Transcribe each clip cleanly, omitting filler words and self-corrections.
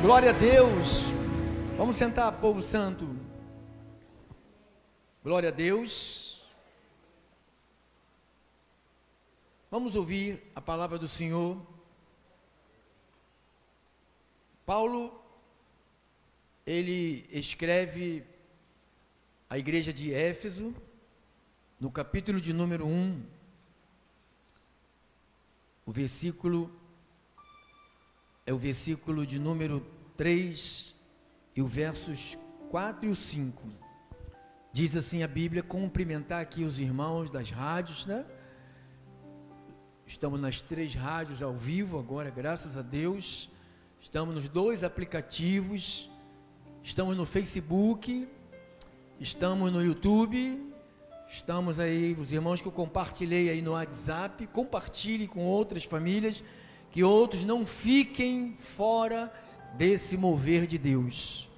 Glória a Deus. Vamos sentar, povo santo. Glória a Deus. Vamos ouvir a palavra do Senhor. Paulo, ele escreve à igreja de Éfeso, no capítulo de número 1, o versículo de número 3 e os versos 4 e o 5. Diz assim a Bíblia, cumprimentar aqui os irmãos das rádios, né? Estamos nas 3 rádios ao vivo agora, graças a Deus. Estamos nos 2 aplicativos, estamos no Facebook, estamos no YouTube, estamos aí, os irmãos que eu compartilhei aí no WhatsApp, compartilhe com outras famílias, que outros não fiquem fora desse mover de Deus.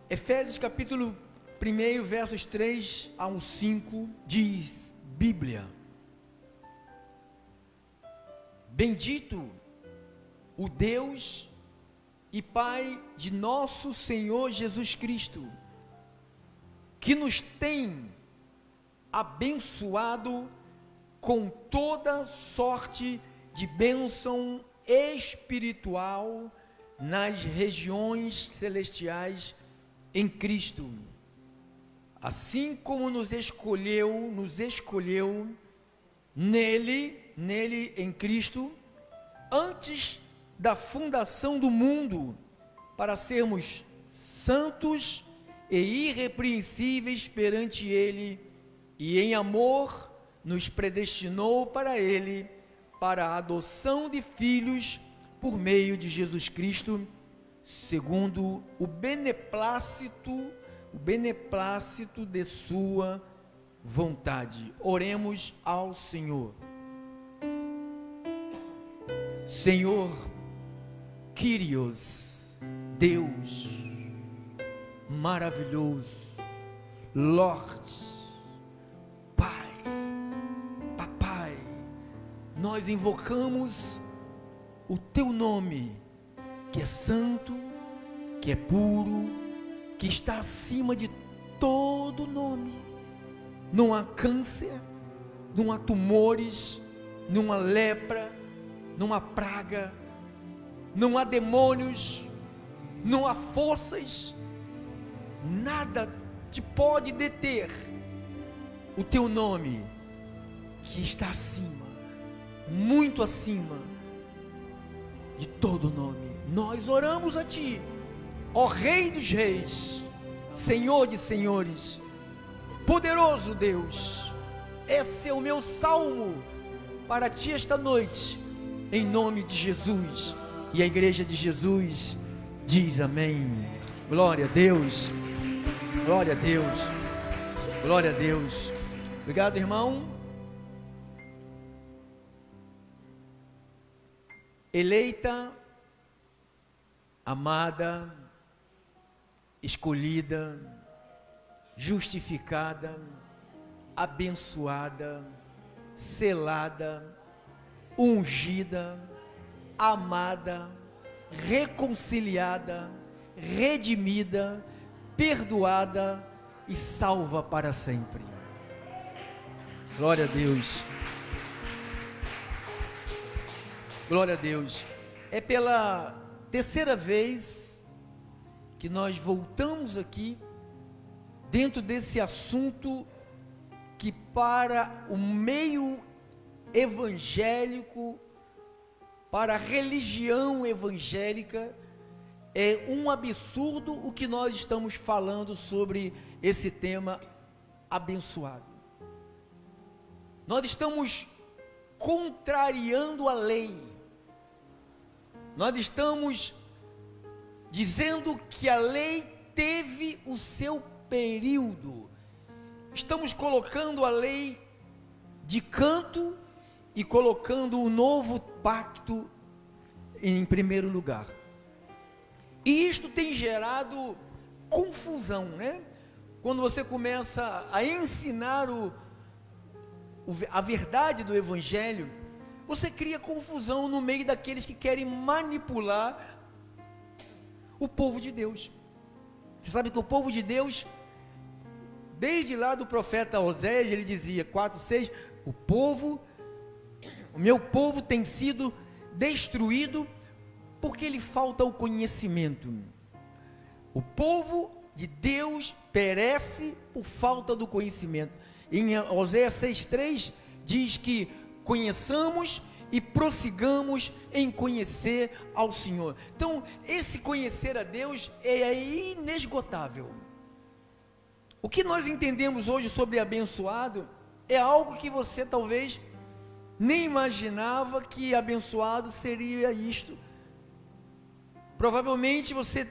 Efésios capítulo 1, versos 3 ao 5, diz, Bíblia: Bendito o Deus e Pai de nosso Senhor Jesus Cristo, que nos tem abençoado com toda sorte de bênção espiritual nas regiões celestiais em Cristo, assim como nos escolheu nele em Cristo, antes da fundação do mundo, para sermos santos e irrepreensíveis perante Ele, e em amor nos predestinou para Ele, para a adoção de filhos por meio de Jesus Cristo, segundo o beneplácito de sua vontade. Oremos ao Senhor. Senhor, Kyrios, Deus maravilhoso, Lorde, Pai, Papai, nós invocamos o Teu nome, que é santo, que é puro, que está acima de todo nome. Não há câncer, não há tumores, não há lepra, não há praga, não há demônios, não há forças, nada te pode deter o Teu nome, que está acima, muito acima de todo nome. Nós oramos a Ti, ó Rei dos Reis, Senhor de Senhores, poderoso Deus. Esse é o meu salmo para Ti esta noite, em nome de Jesus. E a igreja de Jesus diz amém. Glória a Deus, glória a Deus, glória a Deus. Obrigado, irmão. Eleita, amada, escolhida, justificada, abençoada, selada, ungida, amada, reconciliada, redimida, perdoada e salva para sempre. Glória a Deus. Glória a Deus. É pela terceira vez que nós voltamos aqui dentro desse assunto que para o meio evangélico, para a religião evangélica, é um absurdo o que nós estamos falando sobre esse tema abençoado. Nós estamos contrariando a lei. Nós estamos dizendo que a lei teve o seu período. Estamos colocando a lei de canto e colocando o novo pacto em primeiro lugar. E isto tem gerado confusão, né? Quando você começa a ensinar a verdade do Evangelho, você cria confusão no meio daqueles que querem manipular o povo de Deus. Você sabe que o povo de Deus, desde lá do profeta Oséias, ele dizia, 4:6, o meu povo tem sido destruído porque lhe falta o conhecimento. O povo de Deus perece por falta do conhecimento. Em Oséias 6:3 diz que conheçamos e prossigamos em conhecer ao Senhor. Então, esse conhecer a Deus é inesgotável. O que nós entendemos hoje sobre abençoado é algo que você talvez nem imaginava que abençoado seria isto. Provavelmente você,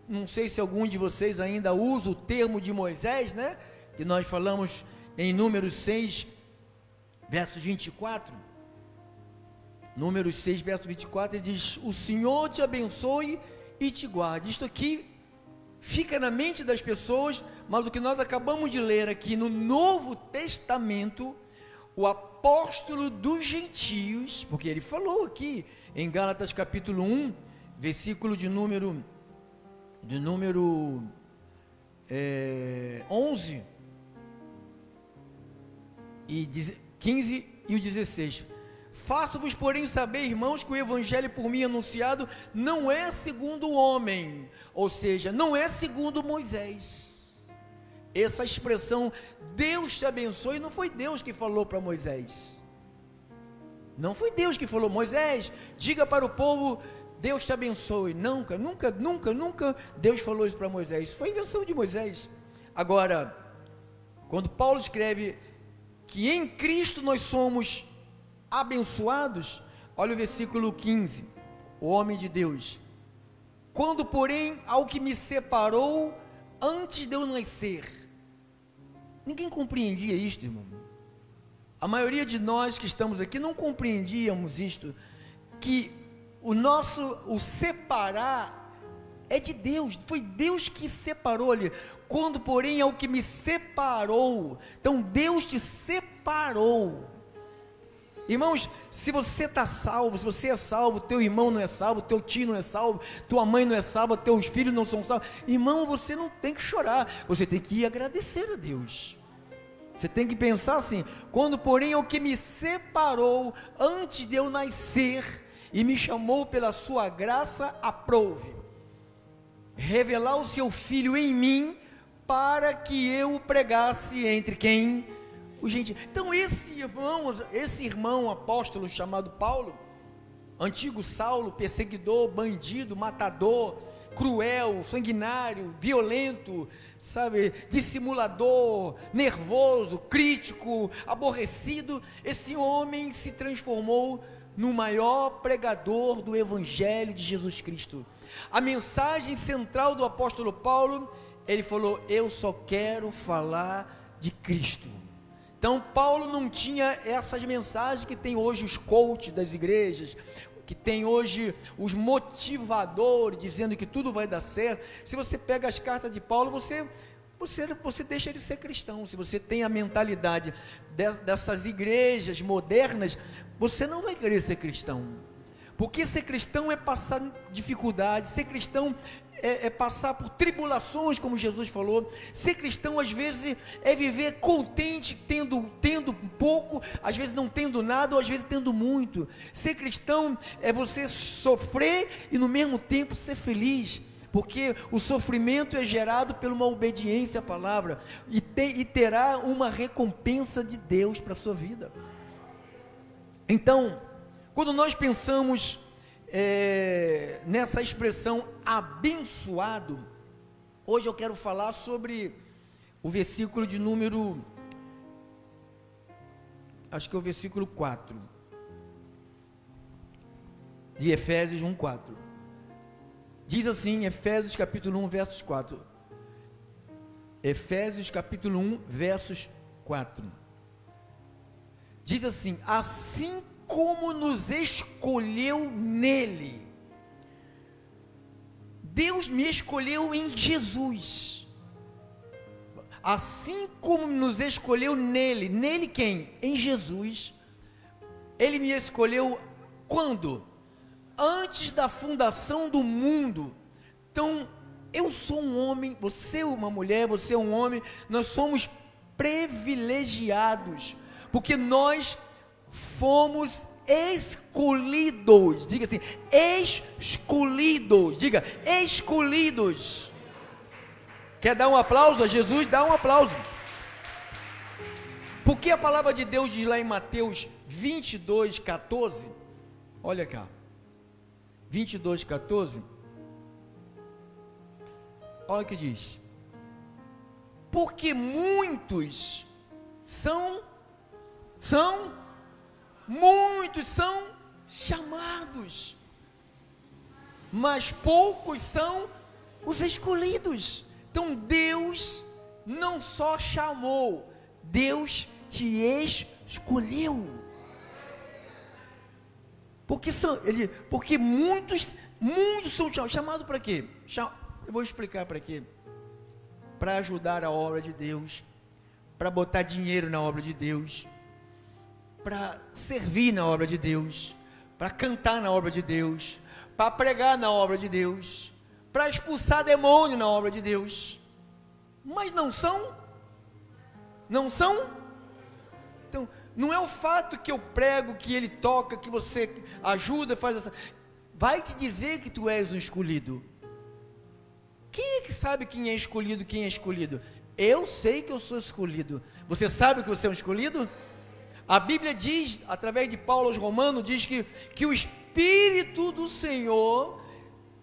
não sei se algum de vocês ainda usa o termo de Moisés, né? Que nós falamos em Números 6, versos 24. Números 6, verso 24, ele diz: o Senhor te abençoe e te guarde. Isto aqui fica na mente das pessoas, mas o que nós acabamos de ler aqui no Novo Testamento, o apóstolo dos gentios, porque ele falou aqui em Gálatas capítulo 1, versículo de número 11, e 15 e o 16, faço-vos, porém, saber, irmãos, que o evangelho por mim anunciado não é segundo o homem, ou seja, não é segundo Moisés. Essa expressão, Deus te abençoe, não foi Deus que falou para Moisés. Não foi Deus que falou, Moisés, diga para o povo, Deus te abençoe. Nunca Deus falou isso para Moisés. Isso foi invenção de Moisés. Agora, quando Paulo escreve que em Cristo nós somos abençoados, olha o versículo 15, o homem de Deus: quando porém ao que me separou antes de eu nascer. Ninguém compreendia isto, irmão. A maioria de nós que estamos aqui não compreendíamos isto, que o separar é de Deus, foi Deus que separou ali. Quando porém ao que me separou, então Deus te separou. Irmãos, se você está salvo, se você é salvo, teu irmão não é salvo, teu tio não é salvo, tua mãe não é salva, teus filhos não são salvos, irmão, você não tem que chorar, você tem que ir agradecer a Deus. Você tem que pensar assim: quando porém o que me separou antes de eu nascer e me chamou pela sua graça, aprove revelar o seu filho em mim, para que eu o pregasse entre quem? Os gentios. Então esse irmão apóstolo chamado Paulo, antigo Saulo, perseguidor, bandido, matador, cruel, sanguinário, violento, sabe, dissimulador, nervoso, crítico, aborrecido, esse homem se transformou no maior pregador do evangelho de Jesus Cristo. A mensagem central do apóstolo Paulo, ele falou: eu só quero falar de Cristo. Então Paulo não tinha essas mensagens que tem hoje os coaches das igrejas, que tem hoje os motivadores dizendo que tudo vai dar certo. Se você pega as cartas de Paulo, você deixa de ser cristão. Se você tem a mentalidade dessas igrejas modernas, você não vai querer ser cristão, porque ser cristão é passar dificuldade, ser cristão é passar por tribulações, como Jesus falou. Ser cristão às vezes é viver contente, tendo pouco, às vezes não tendo nada, ou às vezes tendo muito. Ser cristão é você sofrer e no mesmo tempo ser feliz, porque o sofrimento é gerado por uma obediência à palavra, e terá uma recompensa de Deus para a sua vida. Então, quando nós pensamos nessa expressão abençoado, hoje eu quero falar sobre o versículo de número, acho que é o versículo 4 de Efésios 1:4. Diz assim, Efésios capítulo 1, versos 4. Efésios capítulo 1, versos 4. Diz assim: assim como nos escolheu nele. Deus me escolheu em Jesus. Assim como nos escolheu nele. Nele quem? Em Jesus. Ele me escolheu quando? Antes da fundação do mundo. Então, eu sou um homem, você é uma mulher, você é um homem, nós somos privilegiados, porque nós fomos escolhidos, diga assim, escolhidos, diga, escolhidos. Quer dar um aplauso a Jesus? Dá um aplauso. Porque a palavra de Deus diz lá em Mateus 22:14, olha cá, 22:14, olha o que diz: porque muitos são chamados, mas poucos são os escolhidos. Então Deus não só chamou, Deus te escolheu. Porque muitos são chamados para quê? Eu vou explicar para quê. Para ajudar a obra de Deus, para botar dinheiro na obra de Deus, para servir na obra de Deus, para cantar na obra de Deus, para pregar na obra de Deus, para expulsar demônio na obra de Deus. Mas não são? Então, não é o fato que eu prego, que ele toca, que você ajuda, faz essa, vai te dizer que tu és o escolhido. Quem é que sabe quem é escolhido, quem é escolhido? Eu sei que eu sou escolhido. Você sabe que você é um escolhido? A Bíblia diz, através de Paulo aos Romanos, diz que o Espírito do Senhor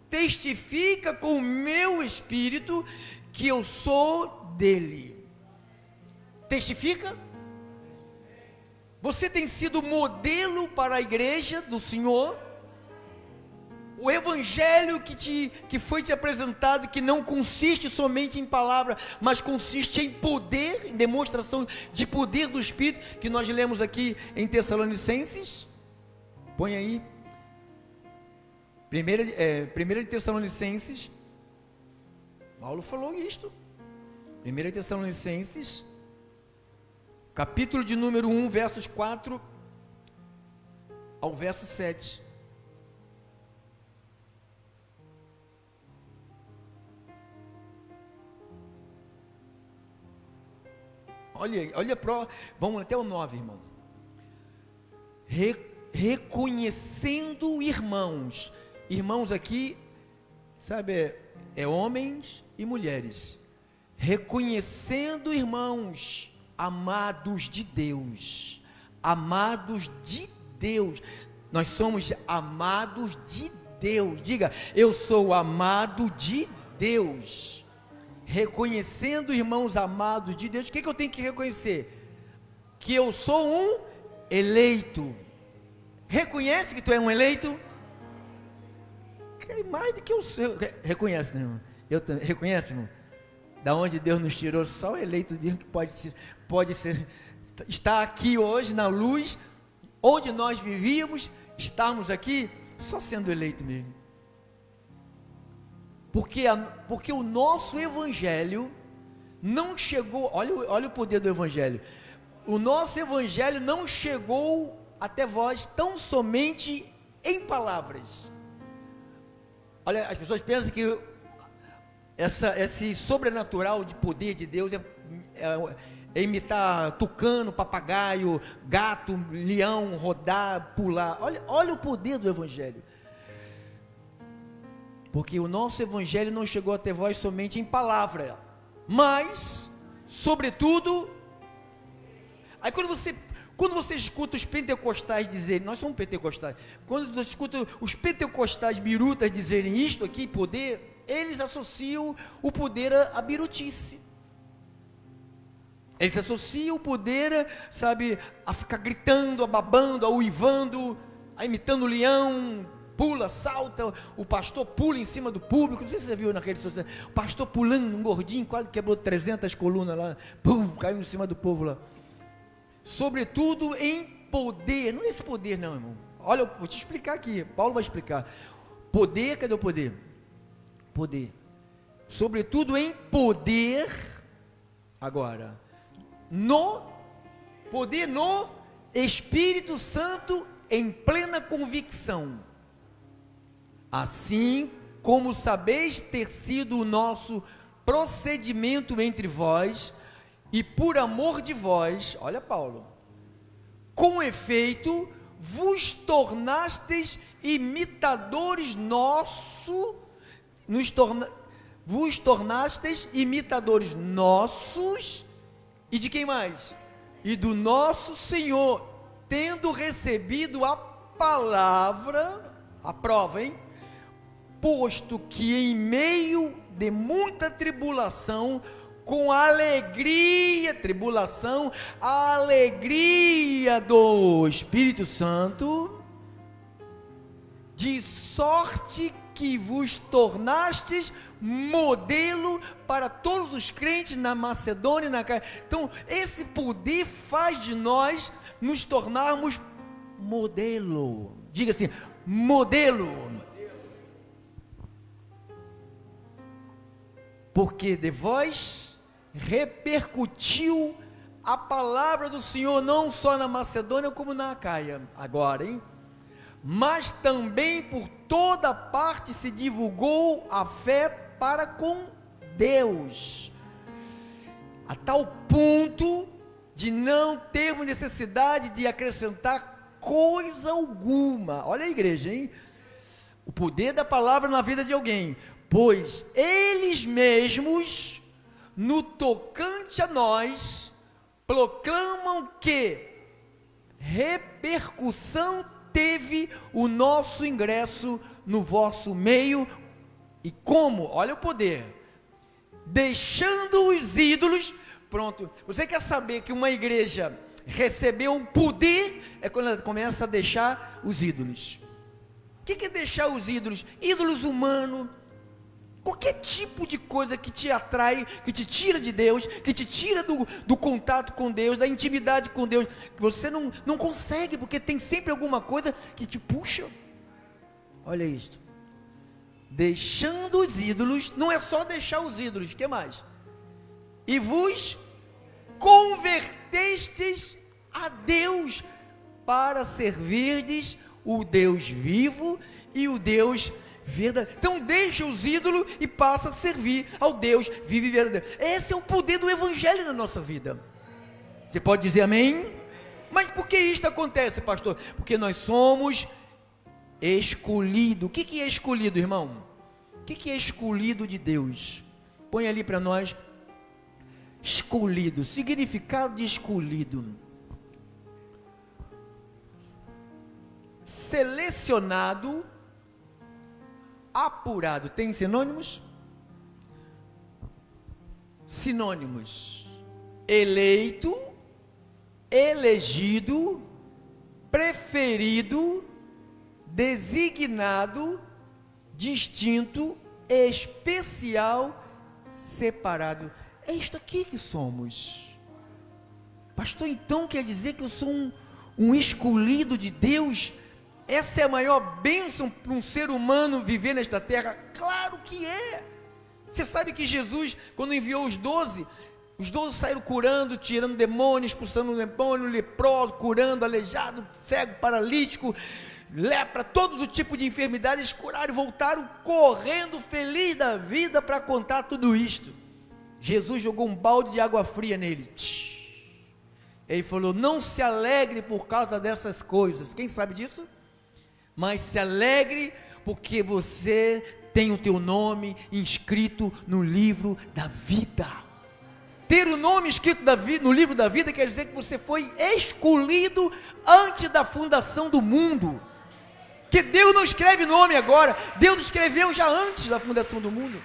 testifica com o meu espírito que eu sou dele. Testifica? Você tem sido modelo para a igreja do Senhor? O evangelho que foi te apresentado, que não consiste somente em palavra, mas consiste em poder, em demonstração de poder do Espírito, que nós lemos aqui em Tessalonicenses. Põe aí, 1 de Tessalonicenses, Paulo falou isto, 1 de Tessalonicenses, capítulo de número 1, versos 4 ao verso 7. Vamos até o 9, irmão. Reconhecendo irmãos aqui, sabe, é homens e mulheres, reconhecendo irmãos, amados de Deus, nós somos amados de Deus, diga, eu sou amado de Deus. Reconhecendo irmãos amados de Deus, o que eu tenho que reconhecer? Que eu sou um eleito. Reconhece que tu é um eleito? Mais do que eu sou. Reconhece, né, irmão? Reconhece, irmão? Da onde Deus nos tirou, só o eleito mesmo que pode ser, estar aqui hoje na luz, onde nós vivíamos, estarmos aqui, só sendo eleito mesmo. Porque o nosso evangelho não chegou, olha o poder do evangelho, o nosso evangelho não chegou até vós tão somente em palavras. Olha, as pessoas pensam que esse sobrenatural de poder de Deus é imitar tucano, papagaio, gato, leão, rodar, pular. Olha o poder do evangelho. Porque o nosso evangelho não chegou até vós somente em palavra, mas, sobretudo, aí quando você escuta os pentecostais dizerem, nós somos pentecostais, quando você escuta os pentecostais birutas dizerem isto aqui, poder, eles associam o poder à birutice. Eles associam o poder, sabe, a ficar gritando, a babando, a uivando, a imitando o leão, pula, salta, o pastor pula em cima do público, não sei se você viu na rede social, o pastor pulando, um gordinho, quase quebrou 300 colunas lá, pum, caiu em cima do povo lá, sobretudo em poder, não é esse poder não, irmão, olha, eu vou te explicar aqui, Paulo vai explicar, poder, cadê o poder? Poder, sobretudo em poder, agora, no poder no Espírito Santo em plena convicção, assim como sabeis ter sido o nosso procedimento entre vós, e por amor de vós, olha Paulo, com efeito, vos tornastes imitadores vos tornastes imitadores nossos, e de quem mais? E do nosso Senhor, tendo recebido a palavra, a prova, hein? Posto que em meio de muita tribulação, com alegria, tribulação, a alegria do Espírito Santo, de sorte que vos tornastes modelo para todos os crentes na Macedônia e na Caia. Então, esse poder faz de nós nos tornarmos modelo. Diga assim, modelo. Porque de vós repercutiu a palavra do Senhor, não só na Macedônia, como na Acaia, agora, hein? Mas também por toda parte se divulgou a fé para com Deus, a tal ponto de não termos necessidade de acrescentar coisa alguma. Olha a igreja, hein? O poder da palavra na vida de alguém, pois eles mesmos, no tocante a nós, proclamam que repercussão teve o nosso ingresso no vosso meio, e como? Olha o poder, deixando os ídolos. Pronto, você quer saber que uma igreja recebeu um poder? É quando ela começa a deixar os ídolos. O que é deixar os ídolos? Ídolos humanos, qualquer tipo de coisa que te atrai, que te tira de Deus, que te tira do contato com Deus, da intimidade com Deus, que você não consegue, porque tem sempre alguma coisa que te puxa. Olha isto, deixando os ídolos, não é só deixar os ídolos, o que mais? E vos convertestes a Deus, para servirdes o Deus vivo e o Deus verdade. Então deixa os ídolos e passa a servir ao Deus vivo e verdadeiro. Esse é o poder do Evangelho na nossa vida. Você pode dizer amém? Mas por que isto acontece, pastor? Porque nós somos escolhidos. O que é escolhido, irmão? O que é escolhido de Deus? Põe ali para nós. Escolhido, significado de escolhido: selecionado, apurado. Tem sinônimos? Sinônimos: eleito, elegido, preferido, designado, distinto, especial, separado. É isto aqui que somos. Pastor, então quer dizer que eu sou um escolhido de Deus? Essa é a maior bênção para um ser humano viver nesta terra? Claro que é. Você sabe que Jesus, quando enviou os 12 saíram curando, tirando demônios, expulsando demônio, leproso, curando, aleijado, cego, paralítico, lepra, todo tipo de enfermidade. Eles curaram e voltaram correndo, feliz da vida, para contar tudo isto. Jesus jogou um balde de água fria neles. Ele falou: não se alegre por causa dessas coisas. Quem sabe disso? Mas se alegre porque você tem o teu nome inscrito no livro da vida. Ter o nome escrito no livro da vida quer dizer que você foi escolhido antes da fundação do mundo. Que Deus não escreve nome agora, Deus escreveu já antes da fundação do mundo.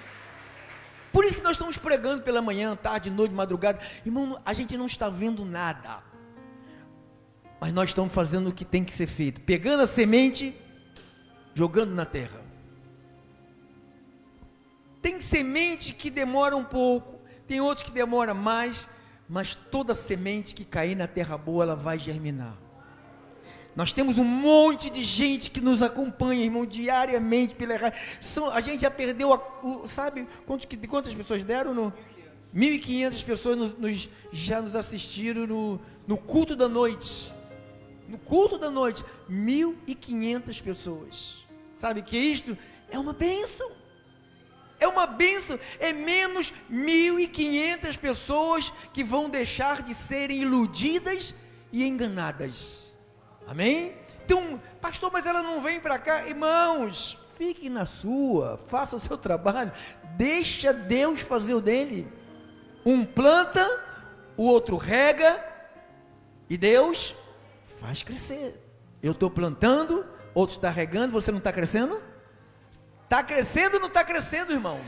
Por isso que nós estamos pregando pela manhã, tarde, noite, madrugada. Irmão, a gente não está vendo nada, mas nós estamos fazendo o que tem que ser feito, pegando a semente, jogando na terra. Tem semente que demora um pouco, tem outros que demoram mais, mas toda semente que cair na terra boa, ela vai germinar. Nós temos um monte de gente que nos acompanha, irmão, diariamente pela rádio. A gente já perdeu, sabe quantas pessoas deram? 1.500 pessoas já nos assistiram no culto da noite. No culto da noite, 1.500 pessoas. Sabe que isto é uma bênção? É uma bênção, é menos 1.500 pessoas que vão deixar de serem iludidas e enganadas. Amém? Então, pastor, mas ela não vem para cá. Irmãos, fique na sua, faça o seu trabalho, deixa Deus fazer o dele. Um planta, o outro rega, e Deus faz crescer. Eu estou plantando, outro está regando, você não está crescendo? Está crescendo ou não está crescendo, irmão?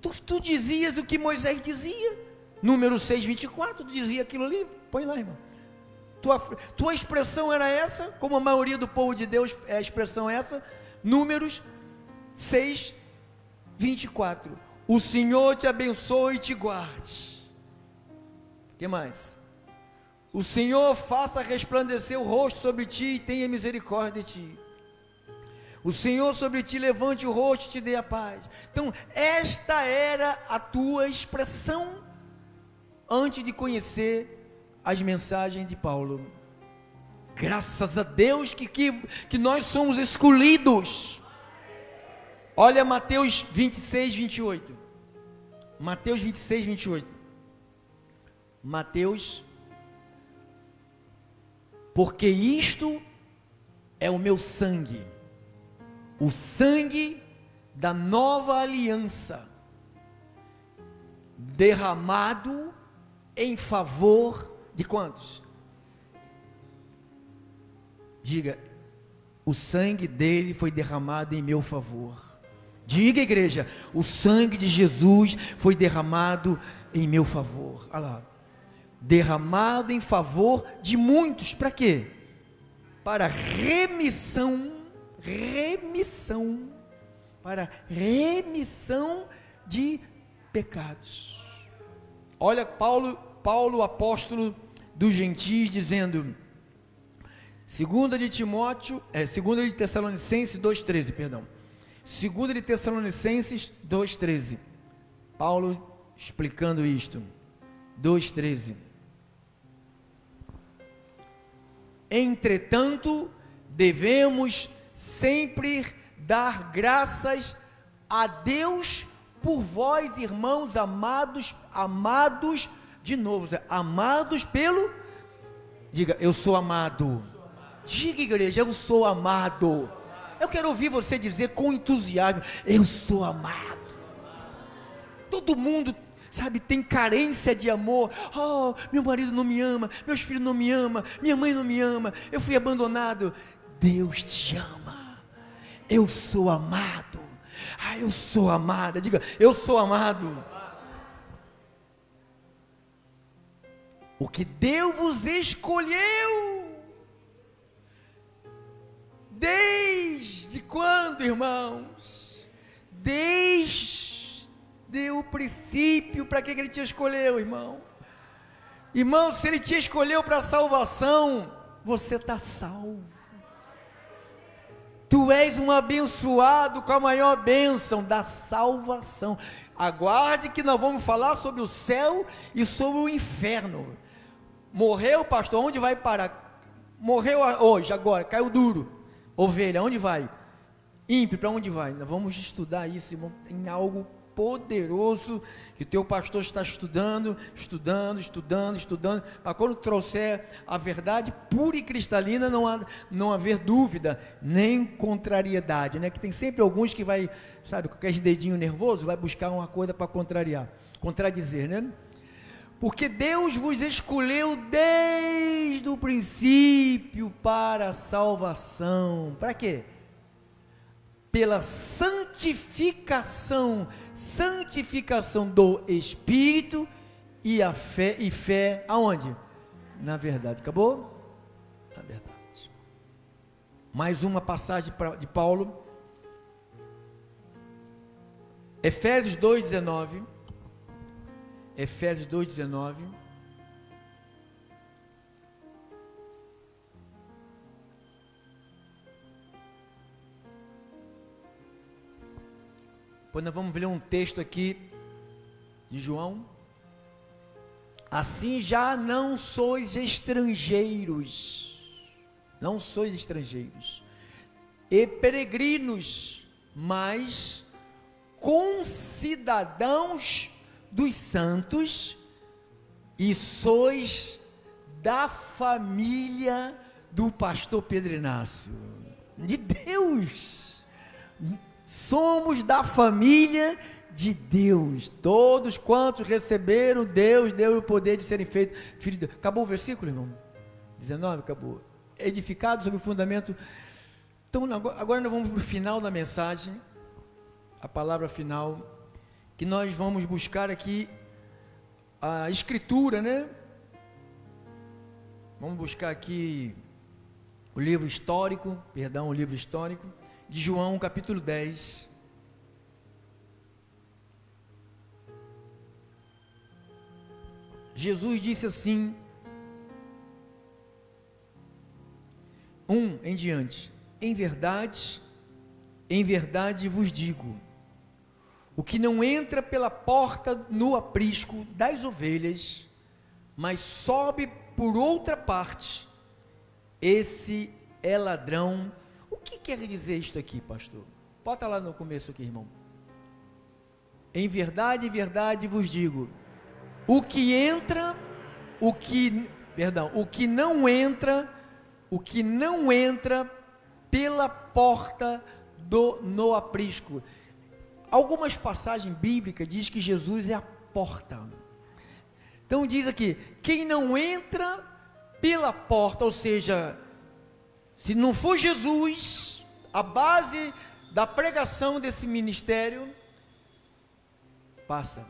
Tu dizias o que Moisés dizia, número 6:24, tu dizia aquilo ali, põe lá, irmão. Tua expressão era essa, como a maioria do povo de Deus, a expressão é essa, números 6:24. O Senhor te abençoe e te guarde. O que mais? O Senhor faça resplandecer o rosto sobre ti e tenha misericórdia de ti. O Senhor sobre ti levante o rosto e te dê a paz. Então, esta era a tua expressão antes de conhecer as mensagens de Paulo. Graças a Deus que nós somos escolhidos. Olha Mateus 26:28. Mateus 26:28. Mateus, porque isto é o meu sangue, o sangue da nova aliança, derramado em favor de quantos? Diga, o sangue dele foi derramado em meu favor. Diga, igreja, o sangue de Jesus foi derramado em meu favor. Olha lá, derramado em favor de muitos, para quê? Para remissão, para remissão de pecados. Olha Paulo, apóstolo dos gentios, dizendo, 2 de Tessalonicenses 2:13, perdão. 2 de Tessalonicenses 2:13. Paulo explicando isto. 2:13. Entretanto, devemos sempre dar graças a Deus por vós, irmãos amados de novo, amados pelo, diga, eu sou amado. Diga, igreja, eu sou amado. Eu quero ouvir você dizer com entusiasmo, eu sou amado. Todo mundo, sabe, tem carência de amor. Oh, meu marido não me ama, meus filhos não me amam, minha mãe não me ama, eu fui abandonado. Deus te ama. Eu sou amado. Ah, eu sou amada. Diga, eu sou amado. O que Deus vos escolheu. Desde quando, irmãos? Desde o princípio. Para que Ele te escolheu, irmão? Irmão, se Ele te escolheu para a salvação, você está salvo. Tu és um abençoado com a maior bênção da salvação. Aguarde que nós vamos falar sobre o céu e sobre o inferno. Morreu, pastor, onde vai parar? Morreu hoje, agora, caiu duro. Ovelha, onde vai? Ímpio, para onde vai? Nós vamos estudar isso, irmão. Tem algo poderoso que o teu pastor está estudando, para quando trouxer a verdade pura e cristalina, não haver dúvida, nem contrariedade, né? Que tem sempre alguns que vai, sabe, com aquele dedinho nervoso, vai buscar uma coisa para contradizer, né? Porque Deus vos escolheu desde o princípio para a salvação. Para quê? Pela santificação do Espírito e a fé aonde? Na verdade. Acabou? Na verdade. Mais uma passagem de Paulo. Efésios 2:19. Efésios 2:19. Pois nós vamos ler um texto aqui de João. Assim já não sois estrangeiros, e peregrinos mas concidadãos dos santos, e sois da família do pastor Pedro Inácio. De Deus, somos da família de Deus. Todos quantos receberam, Deus deu o poder de serem feitos filhos de Deus. Acabou o versículo, irmão? 19, acabou. Edificado sobre o fundamento. Então agora nós vamos para o final da mensagem, a palavra final, que nós vamos buscar aqui a escritura, né? Vamos buscar aqui o livro histórico de João, capítulo 10. Jesus disse assim, 1 em diante: em verdade vos digo, o que não entra pela porta no aprisco das ovelhas, mas sobe por outra parte, esse é ladrão. O que quer dizer isto aqui, pastor? Bota lá no começo aqui, irmão. Em verdade vos digo, o que não entra pela porta no aprisco. Algumas passagens bíblicas diz que Jesus é a porta. Então diz aqui, quem não entra pela porta, ou seja, se não for Jesus, a base da pregação desse ministério, passa.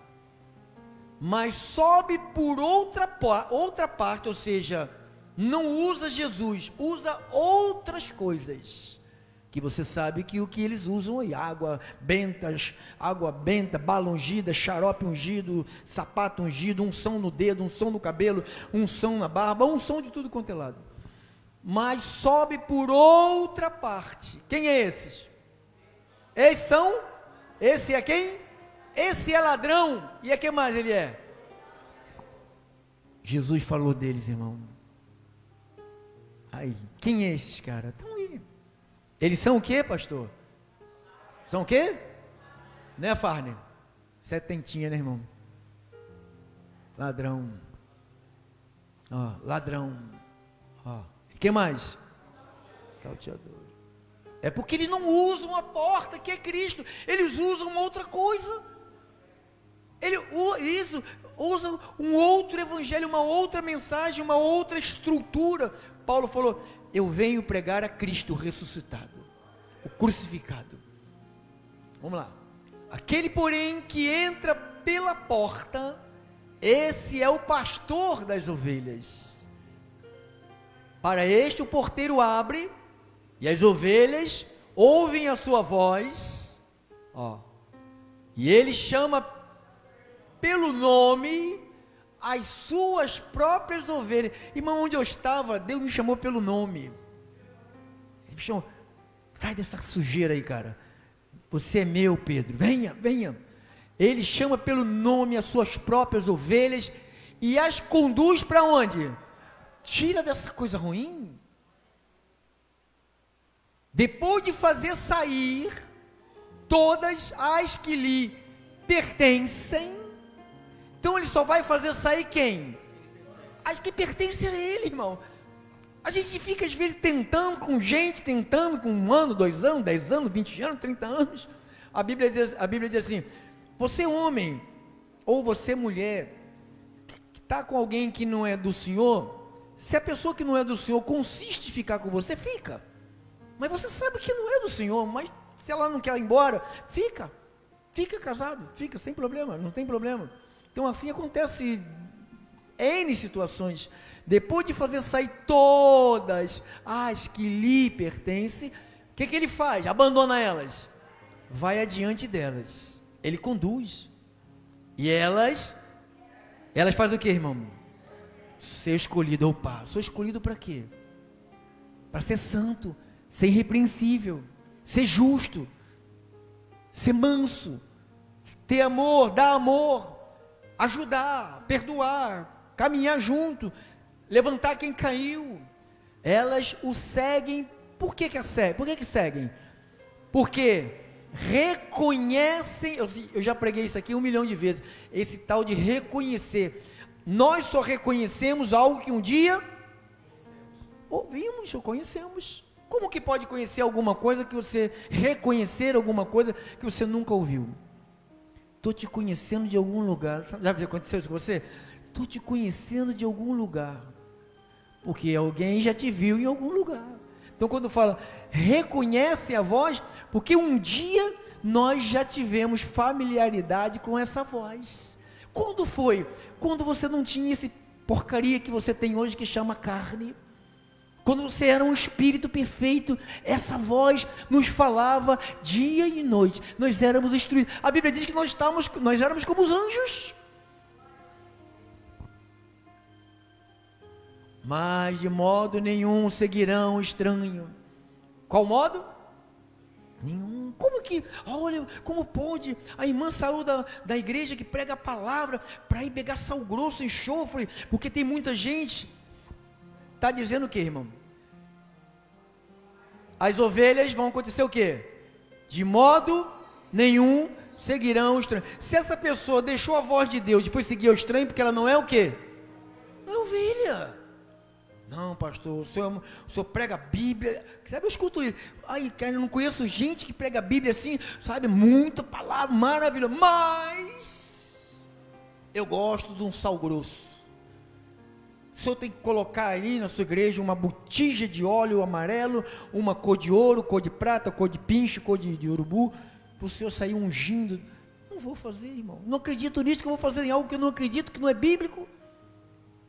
Mas sobe por outra parte, ou seja, não usa Jesus, usa outras coisas. Que você sabe que o que eles usam é água benta, bala ungida, xarope ungido, sapato ungido, unção no dedo, unção no cabelo, unção na barba, unção de tudo quanto é lado. Mas sobe por outra parte. Quem é esses? Esse é quem? Esse é ladrão. E a que mais ele é? Jesus falou deles, irmão. Aí, quem é esses caras? Estão aí. Eles são o quê, pastor? São o quê? Né, Farner? Setentinha, né, irmão? Ladrão. Ó, ladrão. Ó. E que mais? Salteador. É porque eles não usam a porta que é Cristo. Eles usam uma outra coisa. Usam um outro evangelho, uma outra mensagem, uma outra estrutura. Paulo falou, eu venho pregar a Cristo ressuscitado, o crucificado. Vamos lá. Aquele, porém, que entra pela porta, esse é o pastor das ovelhas. Para este o porteiro abre, e as ovelhas ouvem a sua voz, ó, e ele chama pelo nome as suas próprias ovelhas. Irmão, onde eu estava, Deus me chamou pelo nome. Ele me chamou, sai dessa sujeira aí, cara. Você é meu, Pedro, venha. Ele chama pelo nome as suas próprias ovelhas e as conduz para onde? Tira dessa coisa ruim. Depois de fazer sair todas as que lhe pertencem, então ele só vai fazer sair quem? As que pertencem a ele, irmão. A gente fica às vezes tentando com 1 ano, 2 anos, 10 anos, 20 anos, 30 anos. A Bíblia diz assim, você homem, ou você mulher, que está com alguém que não é do Senhor, se a pessoa que não é do Senhor consiste em ficar com você, fica. Mas você sabe que não é do Senhor, mas se ela não quer ir embora, fica casado, fica, sem problema, não tem problema. Então assim acontece N situações. Depois de fazer sair todas as que lhe pertencem, o que ele faz? Abandona elas, vai adiante delas, ele conduz, e elas fazem o que, irmão? Ser escolhido. Opa, sou escolhido para quê? Para ser santo, ser irrepreensível, ser justo, ser manso, ter amor, dar amor, ajudar, perdoar, caminhar junto, levantar quem caiu. Elas o seguem. Por que seguem? Porque reconhecem, eu já preguei isso aqui 1 milhão de vezes, esse tal de reconhecer. Nós só reconhecemos algo que um dia ouvimos ou conhecemos. Como que pode conhecer alguma coisa que você, reconhecer alguma coisa que você nunca ouviu? Estou te conhecendo de algum lugar. Já aconteceu isso com você? Estou te conhecendo de algum lugar, porque alguém já te viu em algum lugar. Então quando fala, reconhece a voz, porque um dia nós já tivemos familiaridade com essa voz. Quando foi? Quando você não tinha esse porcaria que você tem hoje que chama carne. Quando você era um espírito perfeito, essa voz nos falava dia e noite. Nós éramos instruídos. A Bíblia diz que nós éramos como os anjos. Mas de modo nenhum seguirão o estranho. Qual modo? Nenhum. Como que, olha, como pode? A irmã saiu da igreja que prega a palavra para ir pegar sal grosso, enxofre, porque tem muita gente. Está dizendo o que, irmão? As ovelhas vão acontecer o quê? De modo nenhum seguirão o estranho. Se essa pessoa deixou a voz de Deus e foi seguir o estranho, porque ela não é o quê? Não é ovelha. Não, pastor, o senhor prega a Bíblia, sabe, eu escuto isso, ai, cara, eu não conheço gente que prega a Bíblia assim, sabe, muita palavra, maravilhosa, mas eu gosto de um sal grosso. O senhor tem que colocar aí na sua igreja uma botija de óleo amarelo, uma cor de ouro, cor de prata, cor de pinche, cor de urubu, para o senhor sair ungindo. Não vou fazer, irmão, não acredito nisso, que eu vou fazer em algo que eu não acredito, que não é bíblico.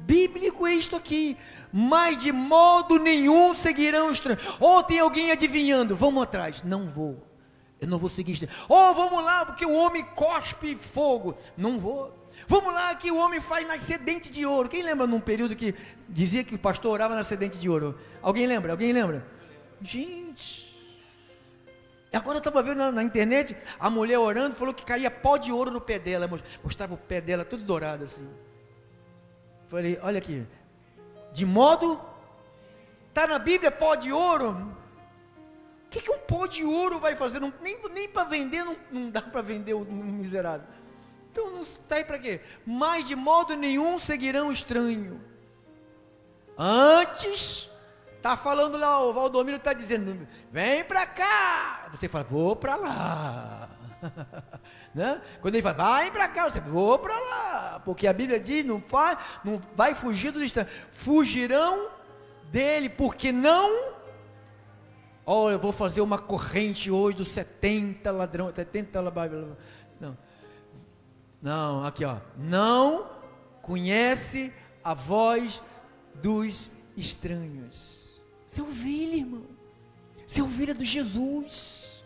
Bíblico é isto aqui, mas de modo nenhum seguirão estranhos. Ou tem alguém adivinhando, vamos atrás, não vou, eu não vou seguir estranho. Ou vamos lá, porque o homem cospe fogo, não vou. Vamos lá, que o homem faz nascer dente de ouro. Quem lembra num período que dizia que o pastor orava nascer dente de ouro? Alguém lembra? Alguém lembra? Gente, agora eu estava vendo na internet, a mulher orando, falou que caía pó de ouro no pé dela, mostrava o pé dela todo dourado assim. Falei, olha aqui, de modo, está na Bíblia pó de ouro, o que um pó de ouro vai fazer? Não, nem para vender, não dá para vender o miserável, então não está aí para quê? Mas de modo nenhum seguirão estranho, antes, está falando lá, o Valdomiro está dizendo, vem para cá, você fala, vou para lá, né? Quando ele fala, vai para cá, você vou para lá, porque a Bíblia diz, não vai fugir dos estranhos, fugirão dele, porque não, eu vou fazer uma corrente hoje dos 70 ladrões, 70 não, aqui ó, não conhece a voz dos estranhos. Você é ovelha, irmão, você é ovelha do Jesus.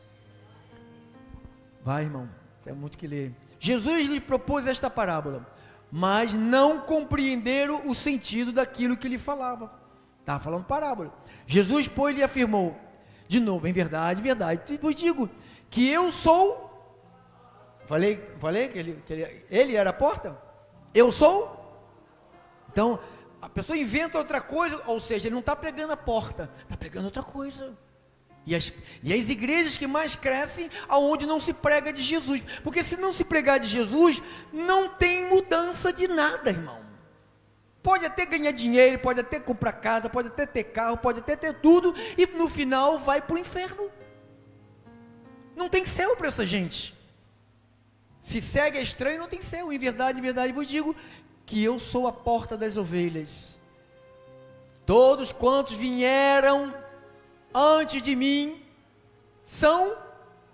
Vai, irmão, tem muito que ler. Jesus lhe propôs esta parábola, mas não compreenderam o sentido daquilo que lhe falava. Estava falando parábola. Jesus, pois, lhe afirmou, de novo, em verdade, vos digo, que eu sou, falei que ele era a porta? Eu sou? Então, a pessoa inventa outra coisa, ou seja, ele não está pregando a porta, está pregando outra coisa. E as igrejas que mais crescem, aonde não se prega de Jesus, porque se não se pregar de Jesus, não tem mudança de nada, irmão. Pode até ganhar dinheiro, pode até comprar casa, pode até ter carro, pode até ter tudo, e no final vai para o inferno. Não tem céu para essa gente. Se segue a estranho, não tem céu. Em verdade vos digo, que eu sou a porta das ovelhas. Todos quantos vieram antes de mim são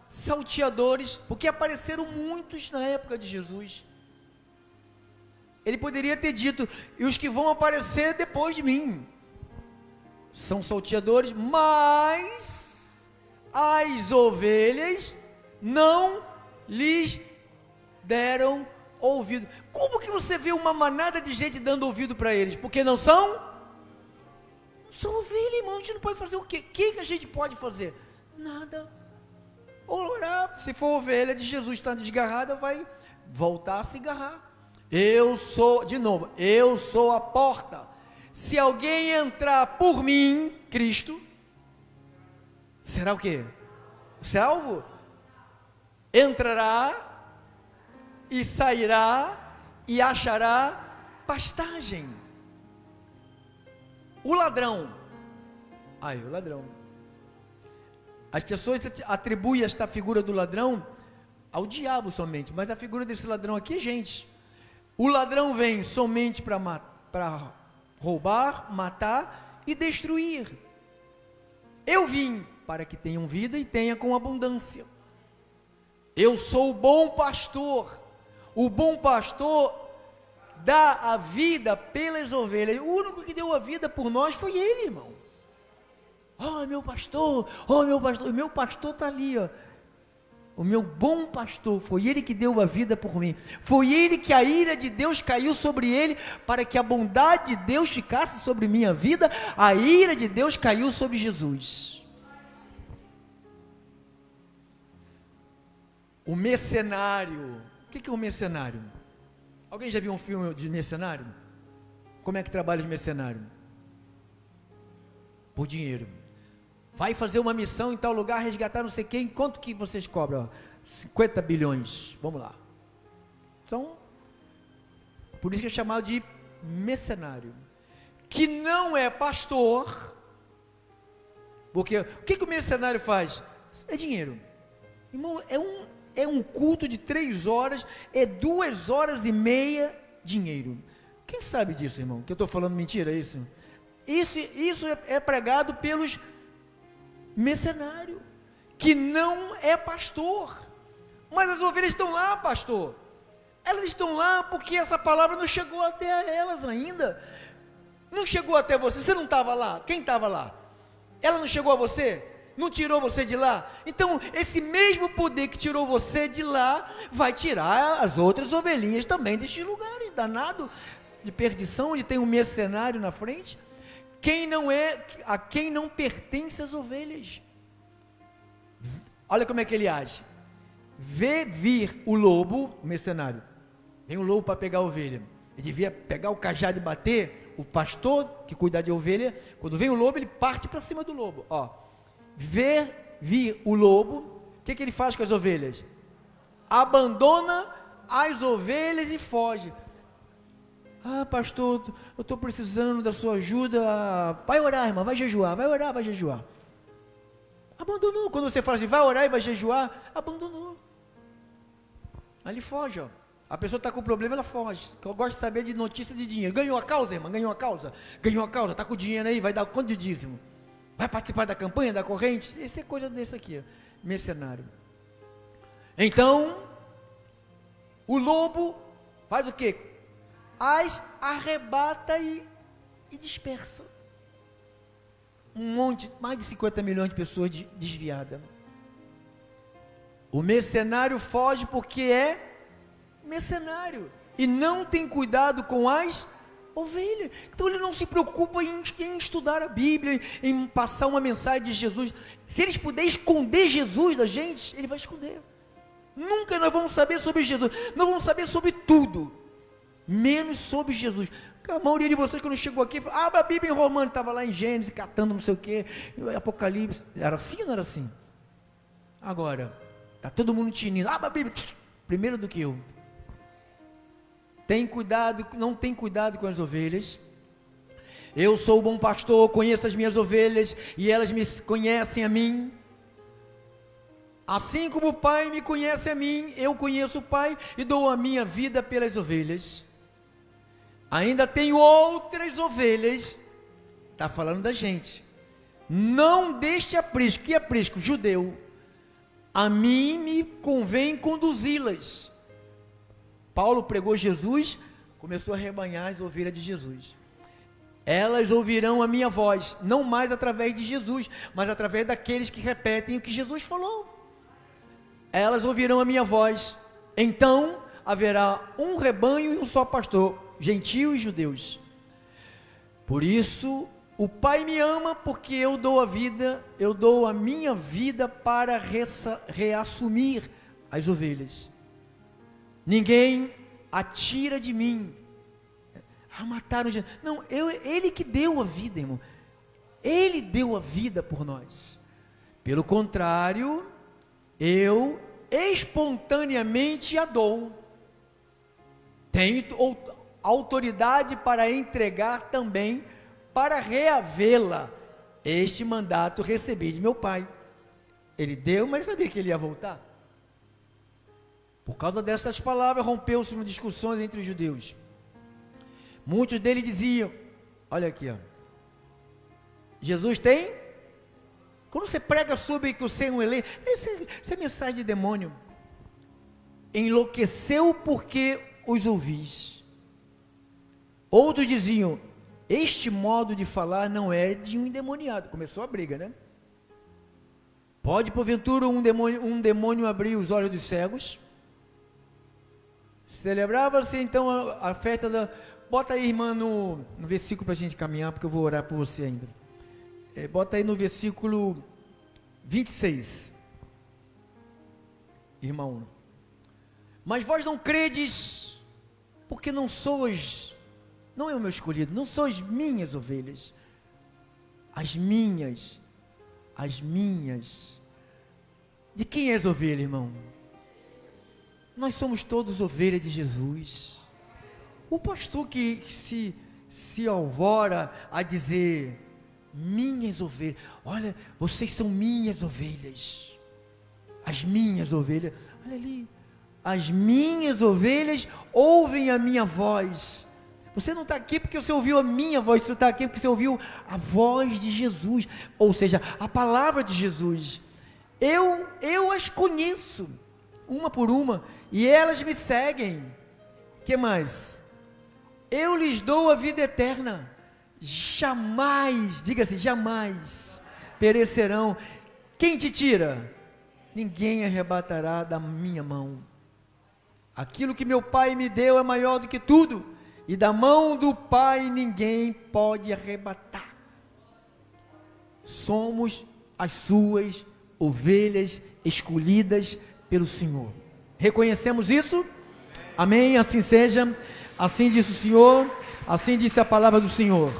salteadores, porque apareceram muitos na época de Jesus. Ele poderia ter dito, e os que vão aparecer depois de mim são salteadores, mas as ovelhas não lhes deram ouvido. Como que você vê uma manada de gente dando ouvido para eles? Porque não são ovelha, irmão. A gente não pode fazer o quê? O que a gente pode fazer? Nada. Orar, se for ovelha de Jesus, está desgarrada, vai voltar a se agarrar. Eu sou a porta. Se alguém entrar por mim, Cristo, será o quê? Salvo? entrará e sairá e achará pastagem. O ladrão, o ladrão, as pessoas atribuem esta figura do ladrão ao diabo somente, mas a figura desse ladrão aqui é gente. O ladrão vem somente para roubar, matar e destruir. Eu vim para que tenham vida e tenha com abundância. Eu sou o bom pastor. O bom pastor dá a vida pelas ovelhas. O único que deu a vida por nós foi ele, irmão. Meu pastor, o meu pastor está ali, ó. O meu bom pastor, foi ele que deu a vida por mim. Foi ele que a ira de Deus caiu sobre ele, para que a bondade de Deus ficasse sobre minha vida. A ira de Deus caiu sobre Jesus. O mercenário. O que é um mercenário? Alguém já viu um filme de mercenário? Como é que trabalha de mercenário? Por dinheiro. Vai fazer uma missão em tal lugar, resgatar não sei quem, quanto que vocês cobram? 50 bilhões, vamos lá. Então, por isso que é chamado de mercenário, que não é pastor, porque o que o mercenário faz? É dinheiro. Irmão, é um culto de 3 horas, é 2 horas e meia, dinheiro. Quem sabe disso, irmão? Que eu estou falando mentira, é isso? Isso é pregado pelos mercenário, que não é pastor, mas as ovelhas estão lá, pastor, elas estão lá porque essa palavra não chegou até elas ainda, não chegou até você não estava lá, quem estava lá? Ela não chegou a você? Não tirou você de lá? Então, esse mesmo poder que tirou você de lá, vai tirar as outras ovelhinhas também destes lugares, danado, de perdição, onde tem um mercenário na frente, a quem não pertence as ovelhas. Olha como é que ele age. Vê vir o lobo, o mercenário, vem o lobo para pegar a ovelha, ele devia pegar o cajado e bater, o pastor que cuida de ovelha, quando vem o lobo, ele parte para cima do lobo, vê vir o lobo, o que ele faz com as ovelhas? Abandona as ovelhas e foge. Pastor, eu estou precisando da sua ajuda. Vai orar, irmã, vai jejuar, vai orar, vai jejuar. Abandonou. Quando você fala assim, vai orar e vai jejuar, abandonou. Aí ele foge, A pessoa está com problema, ela foge. Eu gosto de saber de notícia de dinheiro. Ganhou a causa, irmã, ganhou a causa, está com dinheiro aí, vai dar quanto de dízimo? Vai participar da campanha, da corrente? Isso é coisa desse aqui, mercenário. Então, o lobo faz o quê? As arrebata e dispersa. Um monte, mais de 50 milhões de pessoas desviadas. O mercenário foge porque é mercenário e não tem cuidado com as ovelhas. Então ele não se preocupa em estudar a Bíblia, em passar uma mensagem de Jesus. Se eles puderem esconder Jesus da gente, ele vai esconder. Nunca nós vamos saber sobre Jesus. Nós vamos saber sobre tudo, menos sobre Jesus. A maioria de vocês, quando chegou aqui, abre a Bíblia em Romano, estava lá em Gênesis, catando não sei o que, Apocalipse, era assim ou não era assim? Agora, está todo mundo tinindo, abre a Bíblia, primeiro do que eu. Tem cuidado, não tem cuidado com as ovelhas. Eu sou o bom pastor, conheço as minhas ovelhas, e elas me conhecem a mim. Assim como o Pai me conhece a mim, eu conheço o Pai, e dou a minha vida pelas ovelhas. Ainda tenho outras ovelhas, está falando da gente, não deste aprisco. Que aprisco? Judeu. A mim me convém conduzi-las. Paulo pregou Jesus, começou a rebanhar as ovelhas de Jesus. Elas ouvirão a minha voz, não mais através de Jesus, mas através daqueles que repetem o que Jesus falou. Elas ouvirão a minha voz, então haverá um rebanho e um só pastor, gentios e judeus. Por isso o Pai me ama, porque eu dou a vida, eu dou a minha vida para reassumir as ovelhas. Ninguém atira de mim. Mataram Jesus. Não, ele que deu a vida, irmão. Ele deu a vida por nós. Pelo contrário, eu espontaneamente a dou. Tenho autoridade para entregar também, para reavê-la. Este mandato recebi de meu pai. Ele deu, mas sabia que ele ia voltar. Por causa dessas palavras, rompeu-se uma discussões entre os judeus. Muitos deles diziam, olha aqui, ó, Jesus tem? Quando você prega sobre que você é um eleito, isso é mensagem de demônio. Enlouqueceu porque os ouvis. Outros diziam, este modo de falar não é de um endemoniado. Começou a briga, né? Pode porventura um demônio abrir os olhos dos cegos? Celebrava-se então a festa da... Bota aí, irmã, no versículo para a gente caminhar, porque eu vou orar por você ainda. Bota aí no versículo 26. Irmão. Mas vós não credes, porque não sois, não é o meu escolhido, não sois minhas ovelhas. As minhas. De quem és ovelha, irmão? Nós somos todos ovelhas de Jesus. O pastor que se alvora a dizer, minhas ovelhas, olha, vocês são minhas ovelhas, as minhas ovelhas, olha ali, as minhas ovelhas ouvem a minha voz. Você não está aqui porque você ouviu a minha voz, você está aqui porque você ouviu a voz de Jesus, ou seja, a palavra de Jesus. Eu as conheço, uma por uma, e elas me seguem. Que mais? Eu lhes dou a vida eterna, jamais, diga-se, jamais perecerão. Quem te tira? Ninguém arrebatará da minha mão. Aquilo que meu Pai me deu é maior do que tudo, e da mão do Pai ninguém pode arrebatar. Somos as suas ovelhas escolhidas pelo Senhor. Reconhecemos isso? Amém? Assim seja. Assim disse o Senhor, assim disse a palavra do Senhor.